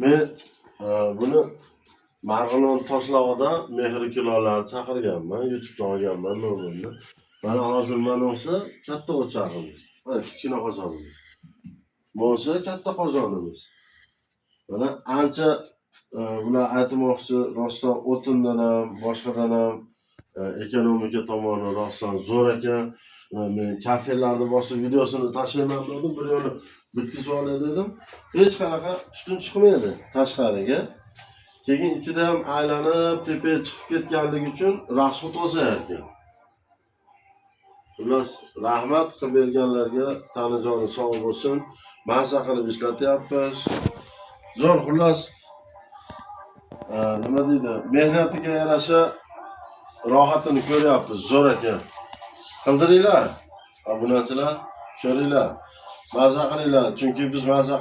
Men buni Marg'ilon Toshlog'ida Mehri kilolarni chaqirganman, YouTube'dan olganman nomerni. Mana hozir mana o'sha katta o'chog'imiz, mana kichkina qozonimiz. Bo'lsa katta qozonimiz. Mana ancha bular aytmoqchi, rostdan o'tindan ham, boshqadan ham ekonomika tomoni rostdan zo'r ekan. Men kafelarni boshqa videosini tashlayman dedim, bir yo'li bitkizib olay dedim. Hech qanaqa tutun chiqmaydi tashqariga. Keyin ichida ham aylanib tepaga chiqib ketganligi uchun rasxut o'sar ekan. Xullas, rahmat qilib berganlarga tanijoni sog' bo'lsin. Maza qilib ishlatyapmiz. Zo'r, xullas, nima deydi, mehnatiga yarasha rohatini ko'ryapmiz, zo'r ekan. Qildiringlar, obunachilar, ko'ringlar. Maza qilinglar, chunki biz maza